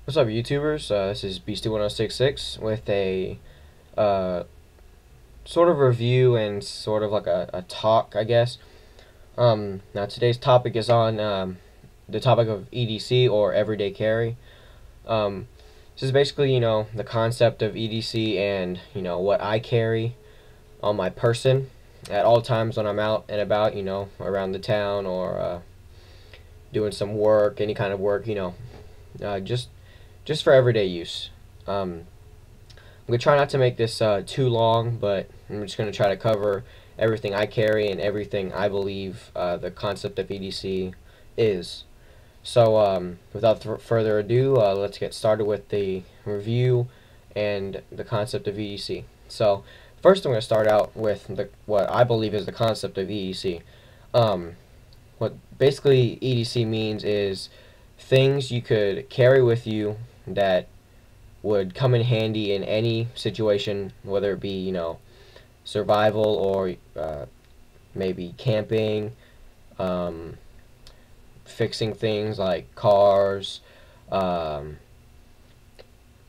What's up, YouTubers? This is Beasty1066 with a uh, sort of review and sort of like a talk, I guess. Now, today's topic is on the topic of EDC or everyday carry. This is basically, the concept of EDC and, what I carry on my person at all times when I'm out and about, around the town or doing some work, any kind of work, just for everyday use. I'm going to try not to make this too long, but I'm just going to try to cover everything I carry and everything I believe the concept of EDC is. So without further ado, let's get started with the review and the concept of EDC. So first I'm going to start out with what I believe is the concept of EDC. What basically EDC means is things you could carry with you that would come in handy in any situation, whether it be, survival or maybe camping, fixing things like cars,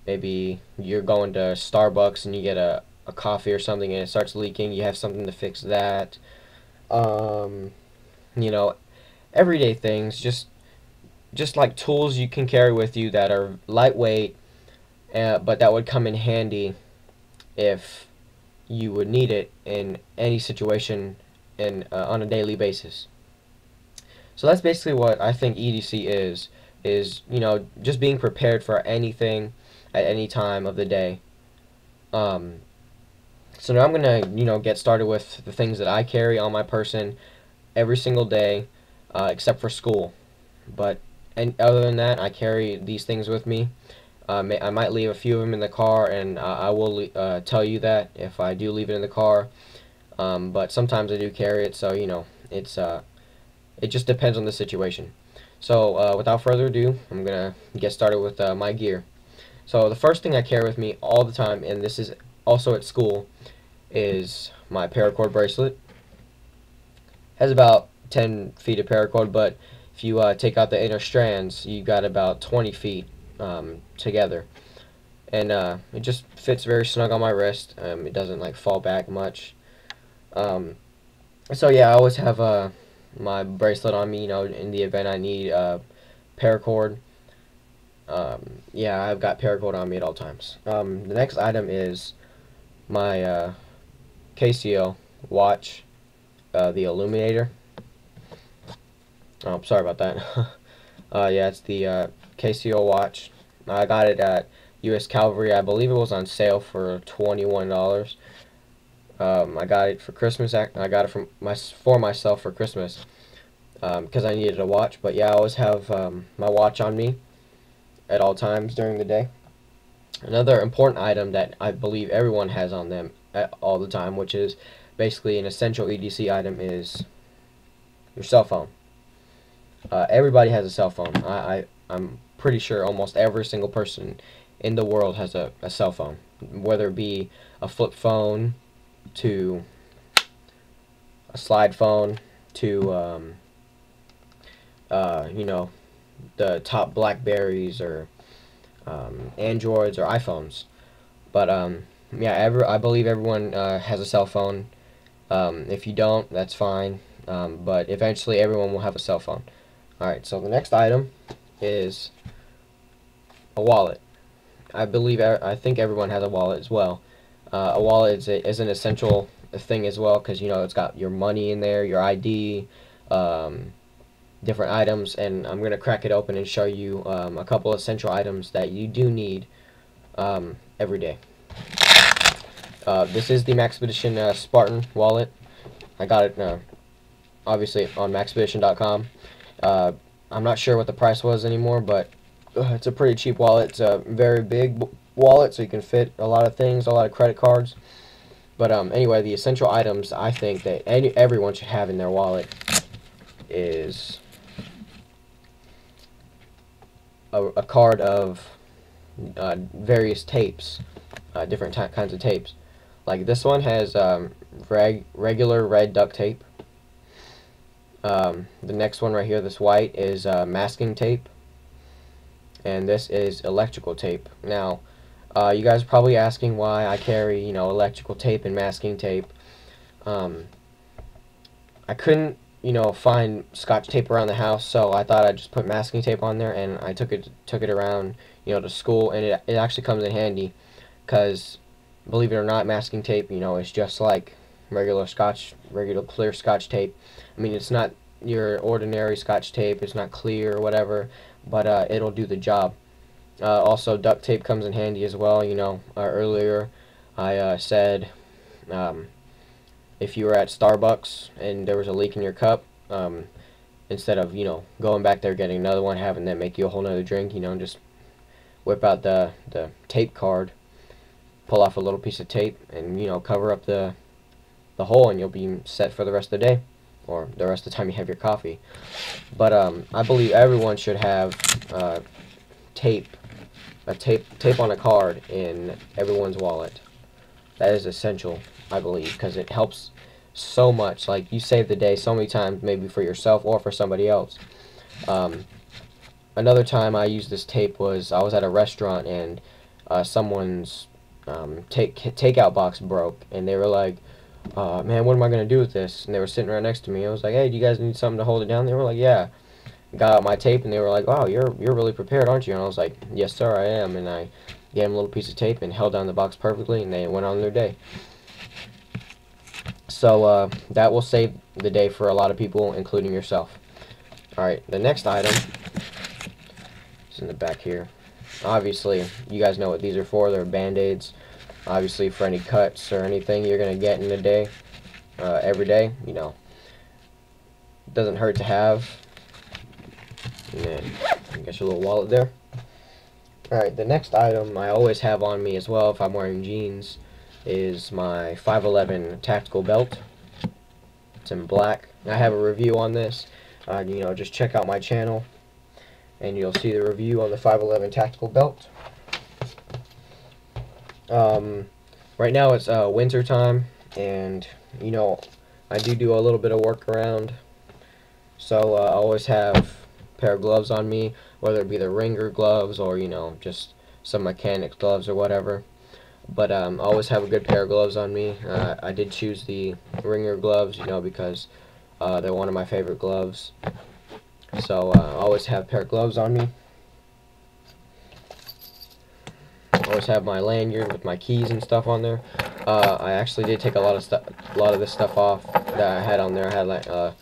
maybe you're going to Starbucks and you get a coffee or something and it starts leaking, you have something to fix that. You know, everyday things, just like tools you can carry with you that are lightweight, but that would come in handy if you would need it in any situation and on a daily basis. So that's basically what I think EDC is just being prepared for anything at any time of the day. So now I'm gonna get started with the things that I carry on my person every single day, except for school. But other than that, I carry these things with me. I might leave a few of them in the car, and I will tell you that if I do leave it in the car. But sometimes I do carry it, so it just depends on the situation. So without further ado, I'm gonna get started with my gear. So the first thing I carry with me all the time, and this is also at school, is my paracord bracelet. It has about 10 feet of paracord, but if you take out the inner strands, you got about 20 feet together, and it just fits very snug on my wrist. It doesn't like fall back much. So yeah, I always have my bracelet on me, in the event I need paracord. Yeah, I've got paracord on me at all times. The next item is my Casio watch, the Illuminator. Oh, sorry about that. Yeah, it's the Casio watch. I got it at U.S. Calvary. I believe it was on sale for $21. I got it for Christmas. I got it for myself for Christmas because I needed a watch. But yeah, I always have my watch on me at all times during the day. Another important item that I believe everyone has on them all the time, which is basically an essential EDC item, is your cell phone. Everybody has a cell phone. I'm pretty sure almost every single person in the world has a cell phone, whether it be a flip phone to a slide phone to the top Blackberries or Androids or iPhones. But yeah, I believe everyone has a cell phone. If you don't, that's fine. But eventually everyone will have a cell phone. Alright, so the next item is a wallet. I think everyone has a wallet as well. A wallet is an essential thing as well, because it's got your money in there, your ID, different items, and I'm gonna crack it open and show you a couple essential items that you do need every day. This is the Maxpedition Spartan wallet. I got it obviously on Maxpedition.com. I'm not sure what the price was anymore, but it's a pretty cheap wallet. It's a very big wallet, so you can fit a lot of things, a lot of credit cards. But anyway, the essential items I think that everyone should have in their wallet is a card of various tapes, different kinds of tapes. Like this one has regular red duct tape. The next one right here, this white, is masking tape. and this is electrical tape. Now, you guys are probably asking why I carry, electrical tape and masking tape. I couldn't, find Scotch tape around the house, so I thought I'd just put masking tape on there, and I took it around, to school, and it actually comes in handy, because believe it or not, masking tape, is just like regular clear Scotch tape. I mean, it's not your ordinary Scotch tape, it's not clear or whatever, but it'll do the job. Also, duct tape comes in handy as well. Earlier I said, if you were at Starbucks and there was a leak in your cup, instead of going back there getting another one, having that make you a whole nother drink, just whip out the tape card, pull off a little piece of tape, and cover up the hole, and you'll be set for the rest of the day, or the rest of the time you have your coffee. But I believe everyone should have tape on a card in everyone's wallet. That is essential, I believe, because it helps so much. Like, you save the day so many times, maybe for yourself or for somebody else. Another time I used this tape was I was at a restaurant, and someone's takeout box broke, and they were like, man, what am I going to do with this? And they were sitting right next to me. I was like, hey, do you guys need something to hold it down? They were like, yeah. Got out my tape, and they were like, wow, you're really prepared, aren't you? And I was like, yes, sir, I am. And I gave them a little piece of tape and held down the box perfectly, and they went on their day. So that will save the day for a lot of people, including yourself. Alright, the next item is in the back here. Obviously, you guys know what these are for. They're Band-Aids. Obviously, for any cuts or anything you're going to get in a day, every day, it doesn't hurt to have. And then you got your little wallet there. Alright, the next item I always have on me as well if I'm wearing jeans is my 511 tactical belt. It's in black. I have a review on this. Just check out my channel and you'll see the review on the 511 tactical belt. Right now it's winter time, and I do a little bit of work around, so I always have a pair of gloves on me, whether it be the ringer gloves or just some mechanics gloves or whatever. But I always have a good pair of gloves on me. I did choose the ringer gloves, because they're one of my favorite gloves. So I always have a pair of gloves on me. I always have my lanyard with my keys and stuff on there. I actually did take a lot of this stuff off that I had on there. I had like a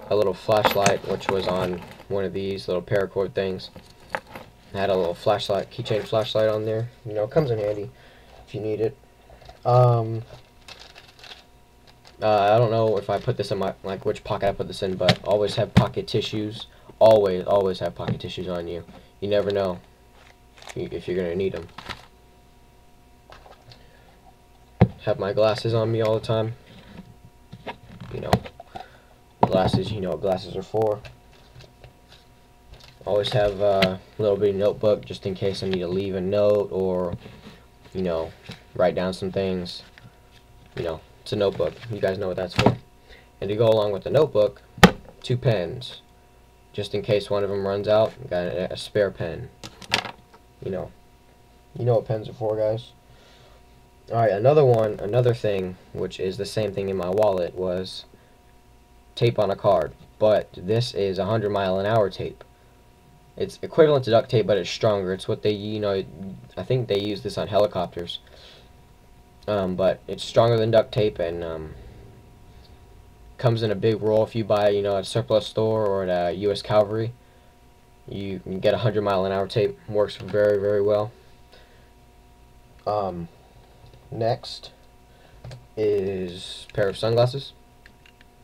little flashlight, which was on one of these little paracord things. I had a little flashlight, keychain flashlight on there. It comes in handy if you need it. I don't know if I put this in which pocket I put this in, but always have pocket tissues. Always have pocket tissues on you. You never know if you're gonna need them. Have my glasses on me all the time. Glasses, you know what glasses are for. Always have a little bitty notebook just in case I need to leave a note or, write down some things. It's a notebook. You guys know what that's for. And to go along with the notebook, 2 pens. Just in case one of them runs out, got a spare pen. You know what pens are for, guys. Alright, another thing, which is the same thing in my wallet, was tape on a card. But this is 100-mile-an-hour tape. It's equivalent to duct tape, but it's stronger. It's what they, I think they use this on helicopters. But it's stronger than duct tape, and comes in a big roll. If you buy, at a surplus store or at a U.S. Cavalry, you can get 100-mile-an-hour tape. Works very, very well. Next is a pair of sunglasses.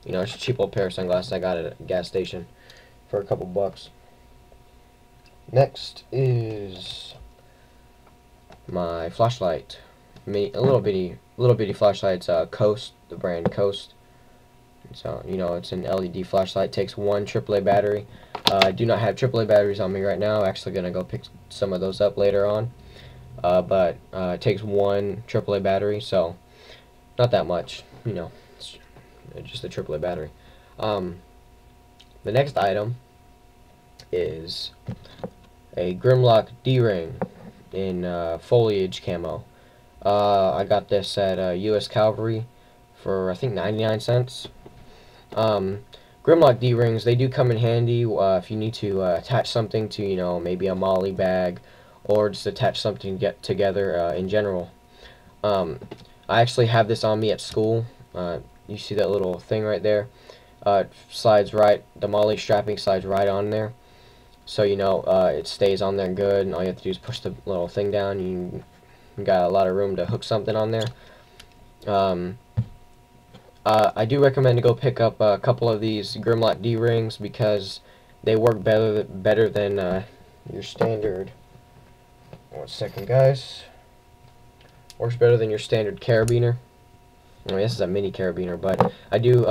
It's a cheap old pair of sunglasses I got at a gas station for a couple bucks. Next is my flashlight. A little bitty flashlight. It's Coast, the brand Coast. So it's an LED flashlight. Takes 1 AAA battery. I do not have AAA batteries on me right now. I'm actually gonna go pick some of those up later on. But it takes 1 AAA battery, so not that much. It's just a AAA battery. The next item is a Grimlock D-ring in foliage camo. I got this at U.S. Calvary for I think 99 cents. Grimlock D-rings, they do come in handy if you need to attach something to, maybe a molly bag, or just attach something to get together in general. I actually have this on me at school. You see that little thing right there? It slides right, the molly strapping slides right on there. So, it stays on there good, and all you have to do is push the little thing down. You got a lot of room to hook something on there. I do recommend to go pick up a couple of these Grimlock D-rings because they work better than your standard. 1 second, guys. Works better than your standard carabiner. I mean, this is a mini carabiner, but I do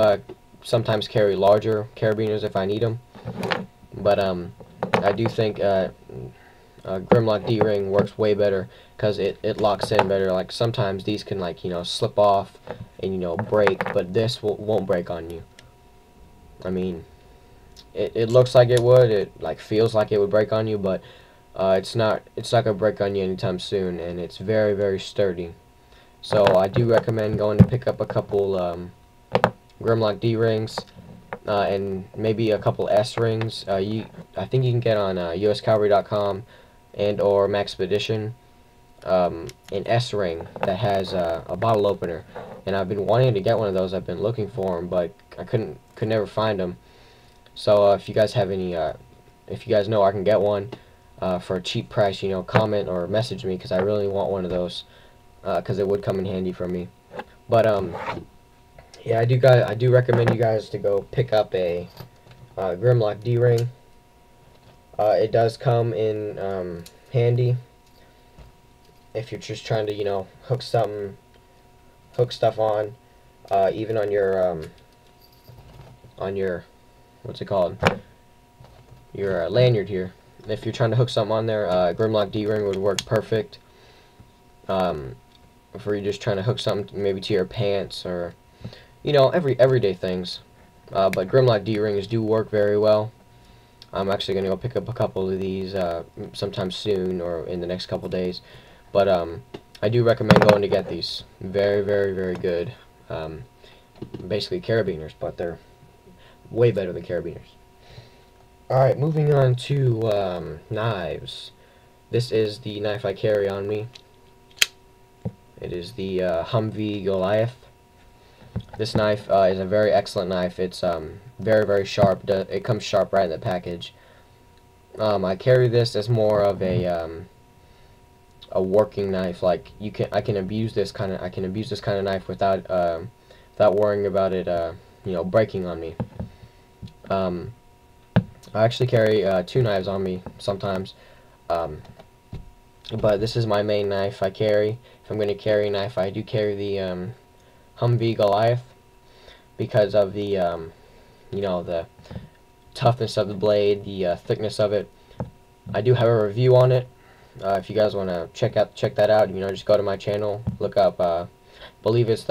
sometimes carry larger carabiners if I need them. But I do think Grimlock D-ring works way better because it locks in better. Like sometimes these can slip off and break, but this won't break on you. I mean, it looks like it would, it feels like it would break on you, but it's not gonna break on you anytime soon, and it's very, very sturdy. So I do recommend going to pick up a couple Grimlock D-rings and maybe a couple S-rings. I think you can get on uscalvary.com and or Maxpedition an S-ring that has a bottle opener, and I've been wanting to get one of those. I've been looking for them, but I could never find them. So if you guys have any, if you guys know I can get one for a cheap price, comment or message me because I really want one of those because it would come in handy for me. But yeah, I do recommend you guys to go pick up a Grimlock D-ring. It does come in handy if you're just trying to hook stuff on, even on your what's it called, your lanyard here. If you're trying to hook something on there, Grimlock D-ring would work perfect. If you're just trying to hook something maybe to your pants or everyday things, but Grimlock D-rings do work very well. I'm actually going to go pick up a couple of these sometime soon or in the next couple days. But I do recommend going to get these. Very, very, very good. Basically carabiners, but they're way better than carabiners. Alright, moving on to knives. This is the knife I carry on me. It is the Humvee Goliath. This knife is a very excellent knife. It's very, very sharp. It comes sharp right in the package. I carry this as more of a working knife. Like I can abuse this kind of knife without worrying about it breaking on me. I actually carry 2 knives on me sometimes, but this is my main knife I carry. If I'm going to carry a knife, I do carry the Humvee Goliath because of the the toughness of the blade, the thickness of it. I do have a review on it. If you guys want to check that out, just go to my channel, look up. Believe it's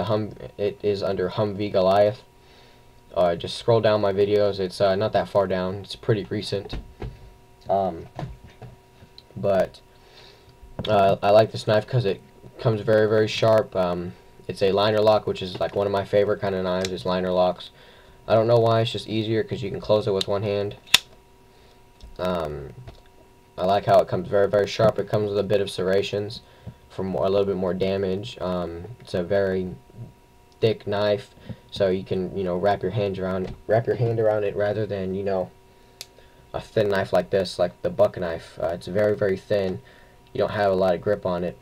it is under Humvee Goliath. Just scroll down my videos. It's not that far down. It's pretty recent. But I like this knife because it comes very, very sharp. It's a liner lock, which is like one of my favorite kind of knives, is liner locks. I don't know why, it's just easier because you can close it with one hand. I like how it comes very, very sharp. It comes with a bit of serrations for a little bit more damage. It's a very thick knife, so you can wrap your hand around it rather than a thin knife like this, like the buck knife. It's very, very thin. You don't have a lot of grip on it.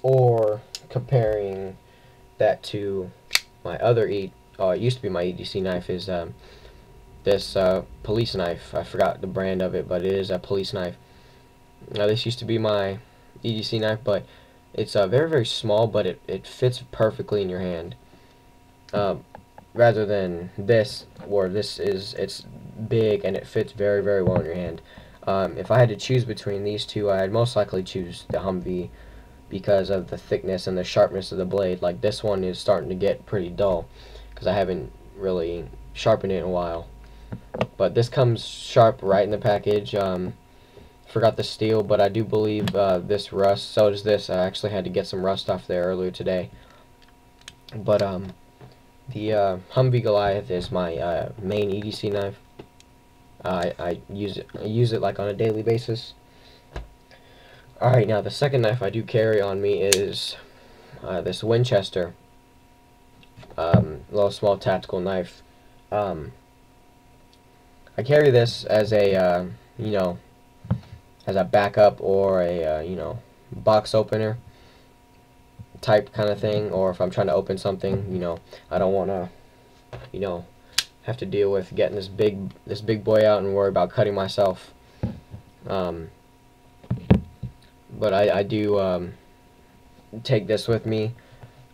Or comparing that to my other it used to be my EDC knife, is this police knife. I forgot the brand of it, but it is a police knife. Now this used to be my EDC knife, but it's very, very small, but it fits perfectly in your hand. Rather than this, where it's big and it fits very, very well in your hand. If I had to choose between these two, I'd most likely choose the Humvee because of the thickness and the sharpness of the blade. Like this one is starting to get pretty dull because I haven't really sharpened it in a while. But this comes sharp right in the package. Forgot the steel, but I do believe this rust. So does this. I actually had to get some rust off there earlier today. But the Humvee Goliath is my main EDC knife. I use it like on a daily basis. Alright, now the second knife I do carry on me is this Winchester, little small tactical knife. I carry this as a as a backup or a box opener type kind of thing, or if I'm trying to open something, I don't want to have to deal with getting this big boy out and worry about cutting myself. But I do take this with me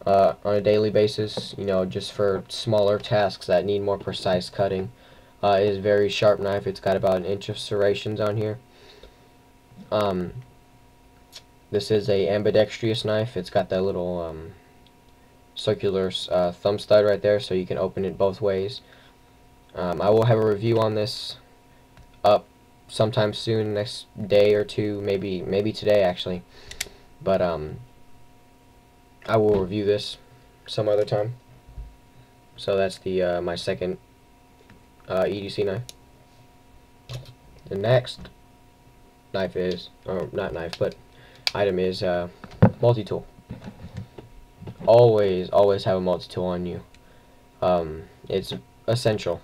on a daily basis, just for smaller tasks that need more precise cutting. It is a very sharp knife. It's got about an inch of serrations on here. This is a ambidextrous knife. It's got that little circular thumb stud right there, so you can open it both ways. I will have a review on this up sometime soon, next day or two, maybe today actually. But I will review this some other time. So that's the my second EDC knife. The next knife is, or not knife, but item is multi-tool. Always have a multi-tool on you. It's essential,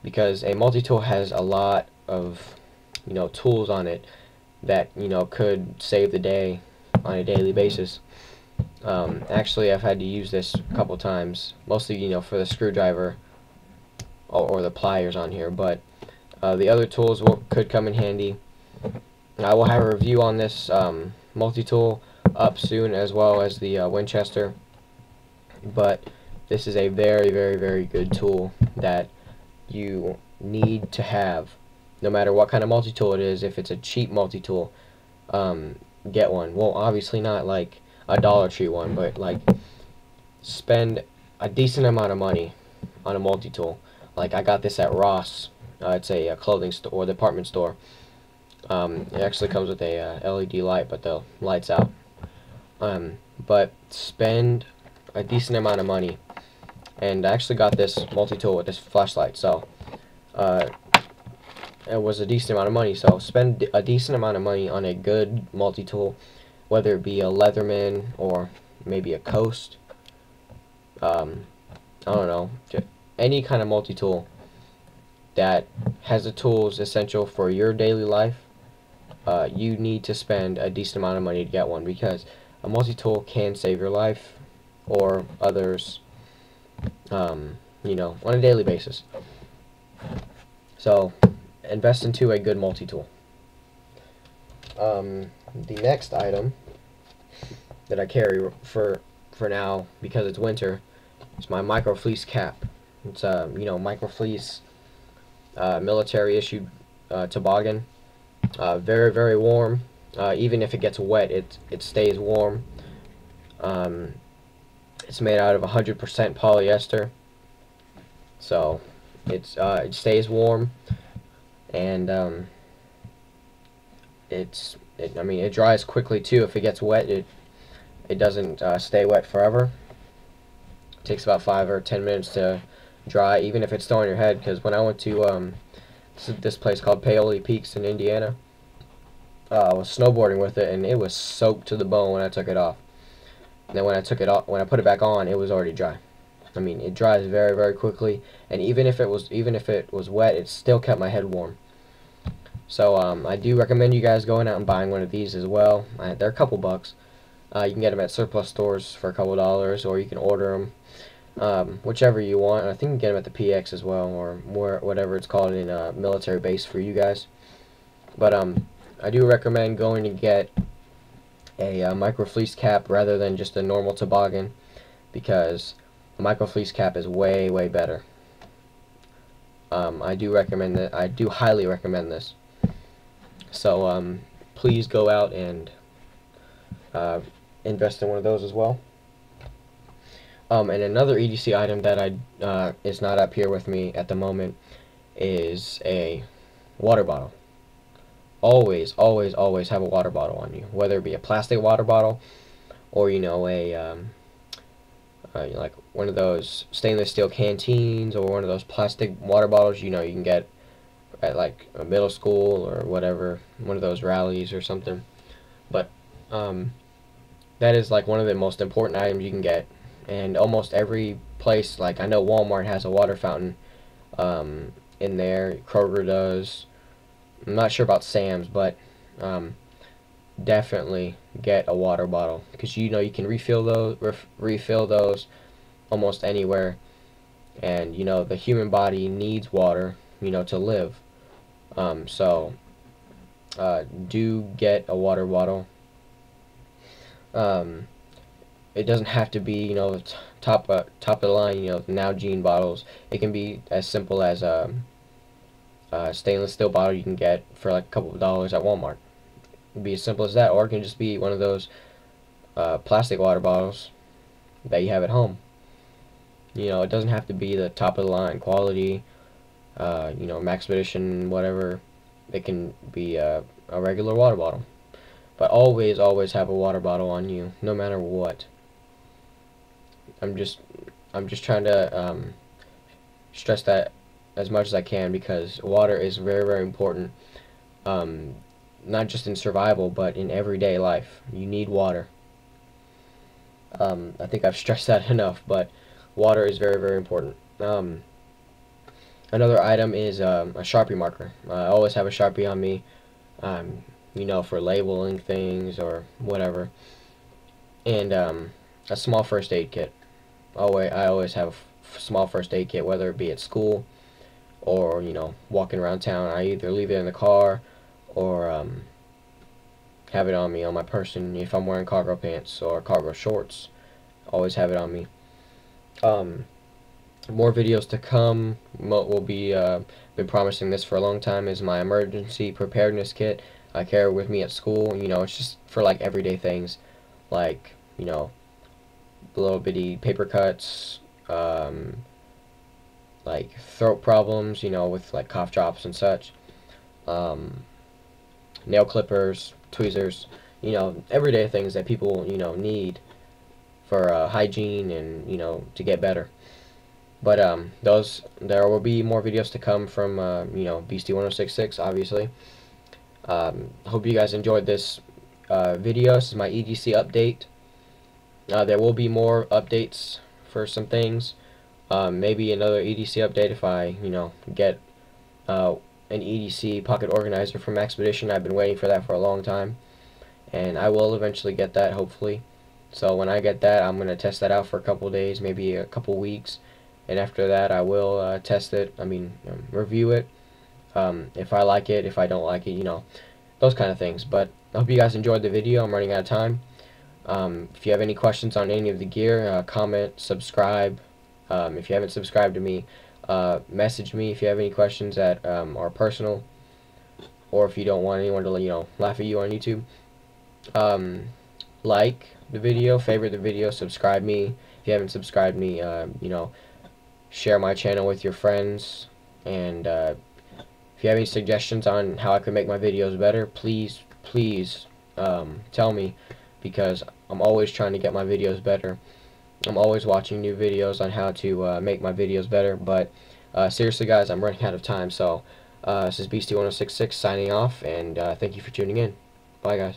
because a multi-tool has a lot of tools on it that could save the day on a daily basis. Actually, I've had to use this a couple times, mostly for the screwdriver or the pliers on here, but the other tools could come in handy. I will have a review on this multi-tool up soon, as well as the Winchester. But this is a very good tool that you need to have, no matter what kind of multi-tool it is. If it's a cheap multi-tool, get one. Well, obviously not like a Dollar Tree one, but like spend a decent amount of money on a multi-tool. Like I got this at Ross. It's a clothing store or department store. It actually comes with a LED light, but the light's out. But spend a decent amount of money, and I actually got this multi-tool with this flashlight, so it was a decent amount of money. So spend a decent amount of money on a good multi-tool, whether it be a Leatherman or maybe a Coast. I don't know, any kind of multi-tool that has the tools essential for your daily life. You need to spend a decent amount of money to get one, because a multi-tool can save your life or others, on a daily basis. So invest into a good multi-tool. The next item that I carry for now, because it's winter, is my micro fleece cap. It's a micro fleece military issued toboggan. Very warm. Even if it gets wet, it stays warm. It's made out of 100% polyester, so it stays warm, and it dries quickly too. If it gets wet, it doesn't stay wet forever. It takes about 5 or 10 minutes to dry, even if it's still on your head. Because when I went to this place called Paoli Peaks in Indiana, I was snowboarding with it, and it was soaked to the bone when I took it off. And then when I put it back on, it was already dry. I mean, it dries very quickly, and even if it was wet, it still kept my head warm. So I do recommend you guys going out and buying one of these as well. They're a couple bucks. You can get them at surplus stores for a couple dollars, or you can order them, whichever you want. I think you can get them at the PX as well, or whatever it's called in a military base for you guys. But I do recommend going to get a micro fleece cap rather than just a normal toboggan, because a micro fleece cap is way better. I do recommend that. I do highly recommend this. So please go out and invest in one of those as well. And another EDC item that is not up here with me at the moment is a water bottle. Always, always, always have a water bottle on you, whether it be a plastic water bottle or like one of those stainless steel canteens or one of those plastic water bottles you can get at like a middle school or whatever, one of those rallies or something. But that is like one of the most important items you can get, and almost every place, like I know Walmart has a water fountain in there, Kroger does. I'm not sure about Sam's, but definitely get a water bottle, because you can refill those almost anywhere, and the human body needs water to live. So do get a water bottle. It doesn't have to be the top of the line, the Nalgene bottles. It can be as simple as a stainless steel bottle you can get for like a couple of dollars at Walmart. It'd be as simple as that, or it can just be one of those plastic water bottles that you have at home. It doesn't have to be the top of the line quality, Maxpedition, whatever. It can be a regular water bottle. But always, always have a water bottle on you, no matter what. I'm just trying to stress that as much as I can, because water is very, very important. Not just in survival, but in everyday life. You need water. I think I've stressed that enough, but water is very, very important. Another item is a Sharpie marker. I always have a Sharpie on me, for labeling things or whatever. And a small first aid kit. I always have a small first aid kit, whether it be at school or walking around town. I either leave it in the car or have it on me on my person if I'm wearing cargo pants or cargo shorts. Always have it on me. More videos to come. Will be been promising this for a long time. Is my emergency preparedness kit. I carry it with me at school. It's just for like everyday things, like little bitty paper cuts, like throat problems, with like cough drops and such, nail clippers, tweezers, everyday things that people need for hygiene and to get better. But there will be more videos to come from Beasty1066, obviously. Hope you guys enjoyed this video. This is my EDC update. There will be more updates for some things. Maybe another EDC update if I get an EDC pocket organizer from Maxpedition. I've been waiting for that for a long time, and I will eventually get that, hopefully. So when I get that, I'm going to test that out for a couple days, maybe a couple weeks, and after that I will test it, review it, if I like it, if I don't like it, those kind of things. But I hope you guys enjoyed the video. I'm running out of time. If you have any questions on any of the gear, comment, subscribe. If you haven't subscribed to me, message me if you have any questions that are personal, or if you don't want anyone to laugh at you on YouTube. Like the video, favorite the video, subscribe me if you haven't subscribed me. Share my channel with your friends, and if you have any suggestions on how I can make my videos better, please tell me, because I'm always trying to get my videos better. I'm always watching new videos on how to make my videos better. But seriously guys, I'm running out of time, so this is Beasty1066 signing off, and thank you for tuning in. Bye guys.